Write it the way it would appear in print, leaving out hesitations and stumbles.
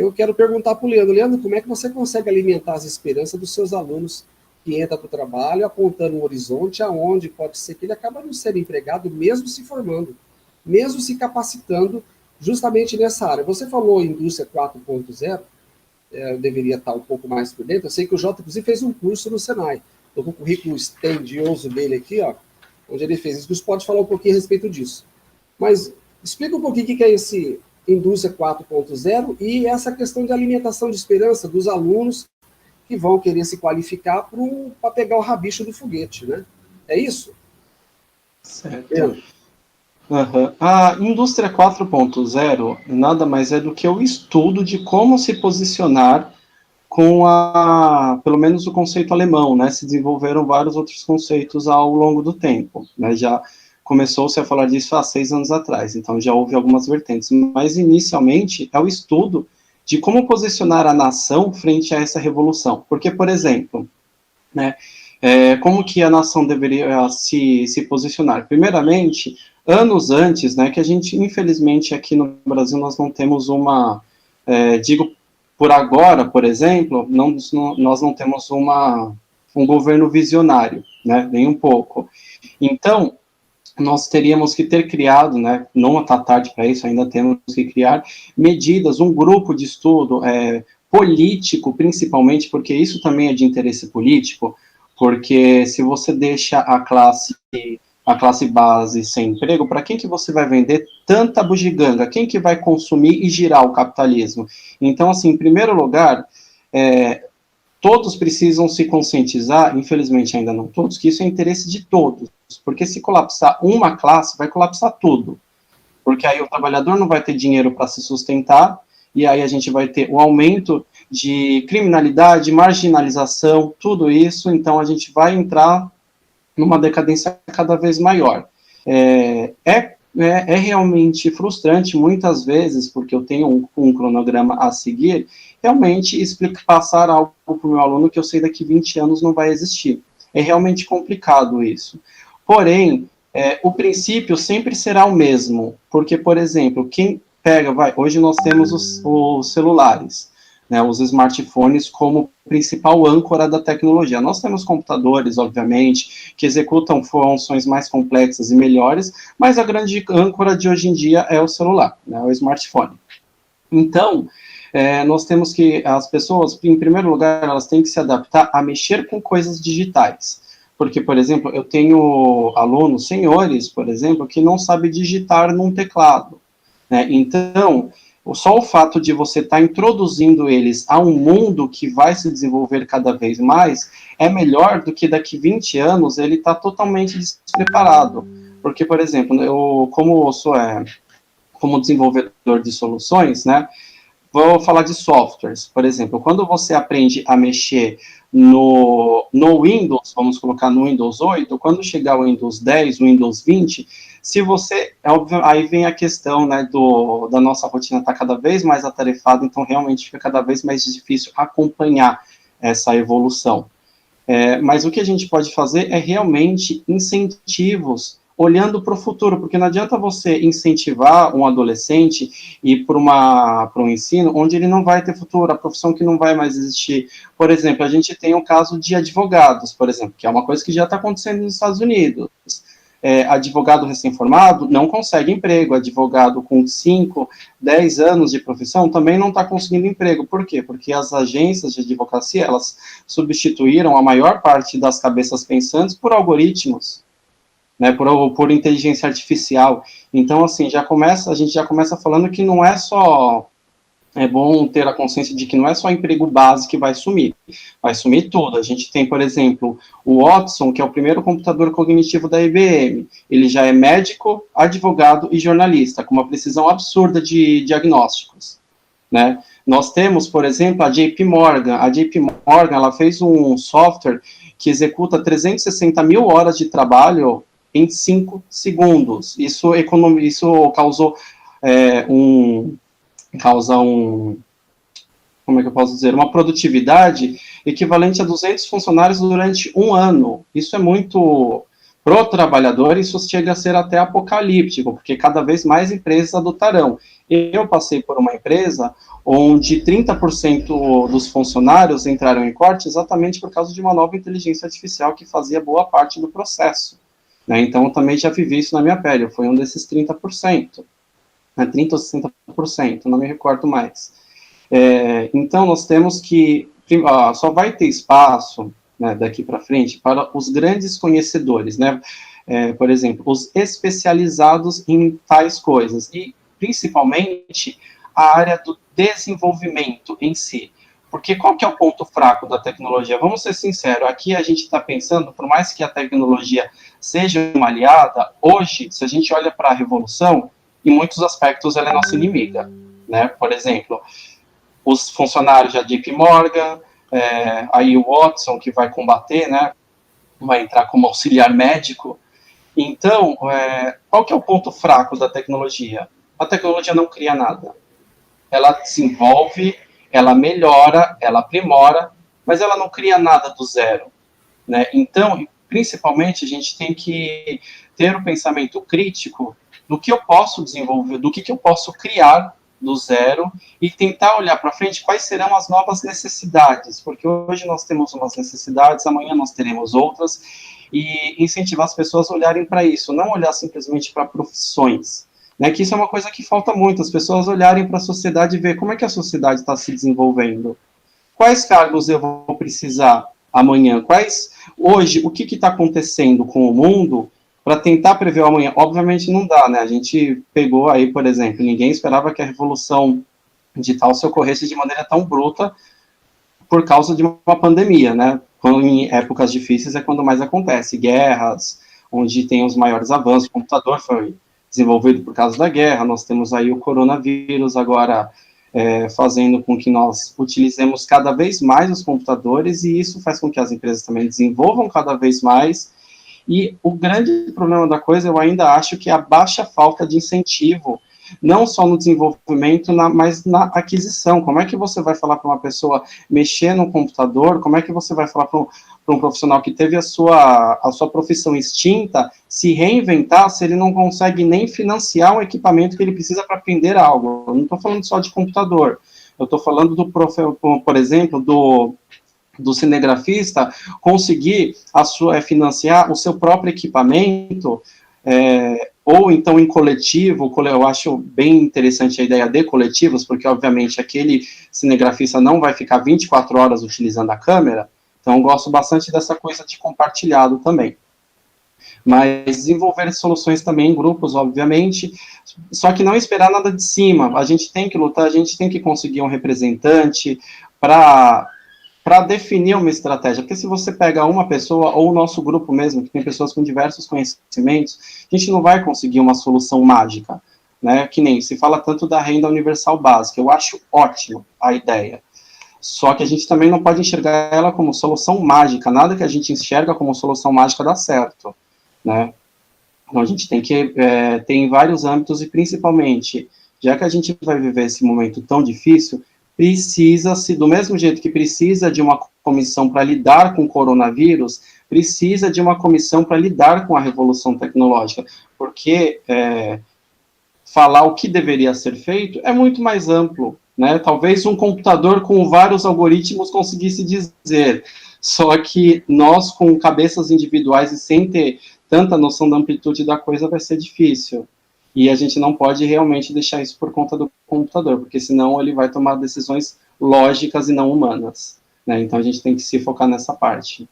eu quero perguntar para o Leandro, como é que você consegue alimentar as esperanças dos seus alunos que entram para o trabalho, apontando um horizonte aonde pode ser que ele acaba não sendo empregado, mesmo se formando, mesmo se capacitando justamente nessa área. Você falou em indústria 4.0, eu deveria estar um pouco mais por dentro. Eu sei que o Jota, inclusive, fez um curso no Senai. Estou com o currículo estendioso dele aqui, ó, onde ele fez isso. Você pode falar um pouquinho a respeito disso. Mas explica um pouquinho o que é esse indústria 4.0 e essa questão de alimentação de esperança dos alunos que vão querer se qualificar para pegar o rabicho do foguete, né? É isso? Certo. A indústria 4.0 nada mais é do que o estudo de como se posicionar com pelo menos o conceito alemão, né? Se desenvolveram vários outros conceitos ao longo do tempo, né? Já começou-se a falar disso há 6 anos atrás, então já houve algumas vertentes, mas inicialmente é o estudo de como posicionar a nação frente a essa revolução. Porque, por exemplo, né, como que a nação deveria se posicionar? Primeiramente, anos antes, né, que a gente, infelizmente, aqui no Brasil, nós não temos digo, por agora, por exemplo, nós não temos um governo visionário, né, nem um pouco. Então, nós teríamos que ter criado, né, não está tarde para isso, ainda temos que criar medidas, um grupo de estudo político, principalmente, porque isso também é de interesse político, porque se você deixa a classe base sem emprego, para quem que você vai vender tanta bugiganga? Quem que vai consumir e girar o capitalismo? Então, assim, em primeiro lugar, todos precisam se conscientizar, infelizmente ainda não todos, que isso é interesse de todos, porque se colapsar uma classe, vai colapsar tudo, porque aí o trabalhador não vai ter dinheiro para se sustentar, e aí a gente vai ter o aumento de criminalidade, marginalização, tudo isso, então a gente vai entrar numa decadência cada vez maior. É realmente frustrante, muitas vezes, porque eu tenho um cronograma a seguir, realmente passar algo para o meu aluno que eu sei daqui 20 anos não vai existir. É realmente complicado isso. Porém, o princípio sempre será o mesmo, porque, por exemplo, quem pega, hoje nós temos os celulares, né, os smartphones como principal âncora da tecnologia. Nós temos computadores, obviamente, que executam funções mais complexas e melhores, mas a grande âncora de hoje em dia é o celular, né, o smartphone. Então, nós temos que, as pessoas, em primeiro lugar, elas têm que se adaptar a mexer com coisas digitais. Porque, por exemplo, eu tenho alunos, senhores, por exemplo, que não sabem digitar num teclado, né? Então, só o fato de você estar introduzindo eles a um mundo que vai se desenvolver cada vez mais é melhor do que daqui 20 anos ele está totalmente despreparado. Porque, por exemplo, eu, como desenvolvedor de soluções, né, vou falar de softwares, por exemplo, quando você aprende a mexer no Windows, vamos colocar no Windows 8, quando chegar o Windows 10, o Windows 20, se você, aí vem a questão, né, da nossa rotina estar cada vez mais atarefada, então realmente fica cada vez mais difícil acompanhar essa evolução. Mas o que a gente pode fazer é realmente incentivos olhando para o futuro, porque não adianta você incentivar um adolescente e ir para um ensino onde ele não vai ter futuro, a profissão que não vai mais existir. Por exemplo, a gente tem o caso de advogados, por exemplo, que é uma coisa que já está acontecendo nos Estados Unidos. Advogado recém-formado não consegue emprego, advogado com 5, 10 anos de profissão também não está conseguindo emprego. Por quê? Porque as agências de advocacia, elas substituíram a maior parte das cabeças pensantes por algoritmos, né, por inteligência artificial. Então, assim, a gente já começa falando que não é só... É bom ter a consciência de que não é só emprego base que vai sumir tudo. A gente tem, por exemplo, o Watson, que é o primeiro computador cognitivo da IBM. Ele já é médico, advogado e jornalista, com uma precisão absurda de diagnósticos, né? Nós temos, por exemplo, a JP Morgan. A JP Morgan, ela fez um software que executa 360 mil horas de trabalho em 5 segundos. Isso causou como é que eu posso dizer, uma produtividade equivalente a 200 funcionários durante um ano. Isso é muito Para o trabalhador, isso chega a ser até apocalíptico, porque cada vez mais empresas adotarão. Eu passei por uma empresa onde 30% dos funcionários entraram em corte exatamente por causa de uma nova inteligência artificial que fazia boa parte do processo. Né? Então, eu também já vivi isso na minha pele, eu fui um desses 30%, né? 30% ou 60%, não me recordo mais. Então, nós temos que, só vai ter espaço, né, daqui para frente, para os grandes conhecedores, né, por exemplo, os especializados em tais coisas, e principalmente a área do desenvolvimento em si, porque qual que é o ponto fraco da tecnologia? Vamos ser sinceros, aqui a gente está pensando, por mais que a tecnologia seja uma aliada, hoje, se a gente olha para a revolução, em muitos aspectos ela é nossa inimiga, né, por exemplo, os funcionários da JP Morgan, aí o Watson, que vai combater, né, vai entrar como auxiliar médico. Então, qual que é o ponto fraco da tecnologia? A tecnologia não cria nada. Ela desenvolve, ela melhora, ela aprimora, mas ela não cria nada do zero. Né? Então, principalmente, a gente tem que ter um pensamento crítico do que eu posso desenvolver, do que eu posso criar do zero e tentar olhar para frente quais serão as novas necessidades, porque hoje nós temos umas necessidades, amanhã nós teremos outras, e incentivar as pessoas a olharem para isso, não olhar simplesmente para profissões, né, que isso é uma coisa que falta muito, as pessoas olharem para a sociedade e ver como é que a sociedade está se desenvolvendo, quais cargos eu vou precisar amanhã, hoje, o que está acontecendo com o mundo, para tentar prever o amanhã. Obviamente não dá, né? A gente pegou aí, por exemplo, ninguém esperava que a revolução digital se ocorresse de maneira tão bruta por causa de uma pandemia, né? Quando em épocas difíceis é quando mais acontece, guerras, onde tem os maiores avanços, o computador foi desenvolvido por causa da guerra, nós temos aí o coronavírus agora fazendo com que nós utilizemos cada vez mais os computadores, e isso faz com que as empresas também desenvolvam cada vez mais. E o grande problema da coisa, eu ainda acho que é a baixa falta de incentivo, não só no desenvolvimento, mas na aquisição. Como é que você vai falar para uma pessoa mexer no computador? Como é que você vai falar para um profissional que teve a sua profissão extinta se reinventar se ele não consegue nem financiar um equipamento que ele precisa para aprender algo? Eu não estou falando só de computador, eu estou falando por exemplo, do cinegrafista conseguir financiar o seu próprio equipamento, ou então em coletivo. Eu acho bem interessante a ideia de coletivos, porque obviamente aquele cinegrafista não vai ficar 24 horas utilizando a câmera, então eu gosto bastante dessa coisa de compartilhado também. Mas desenvolver soluções também em grupos, obviamente, só que não esperar nada de cima, a gente tem que lutar, a gente tem que conseguir um representante para definir uma estratégia, porque se você pega uma pessoa, ou o nosso grupo mesmo, que tem pessoas com diversos conhecimentos, a gente não vai conseguir uma solução mágica, né, que nem se fala tanto da renda universal básica, eu acho ótimo a ideia, só que a gente também não pode enxergar ela como solução mágica, nada que a gente enxerga como solução mágica dá certo, né, então a gente tem que ter em vários âmbitos, e principalmente, já que a gente vai viver esse momento tão difícil, precisa-se, do mesmo jeito que precisa de uma comissão para lidar com o coronavírus, precisa de uma comissão para lidar com a revolução tecnológica, porque falar o que deveria ser feito é muito mais amplo, né? Talvez um computador com vários algoritmos conseguisse dizer, só que nós, com cabeças individuais e sem ter tanta noção da amplitude da coisa, vai ser difícil. E a gente não pode realmente deixar isso por conta do computador, porque senão ele vai tomar decisões lógicas e não humanas, né? Então a gente tem que se focar nessa parte.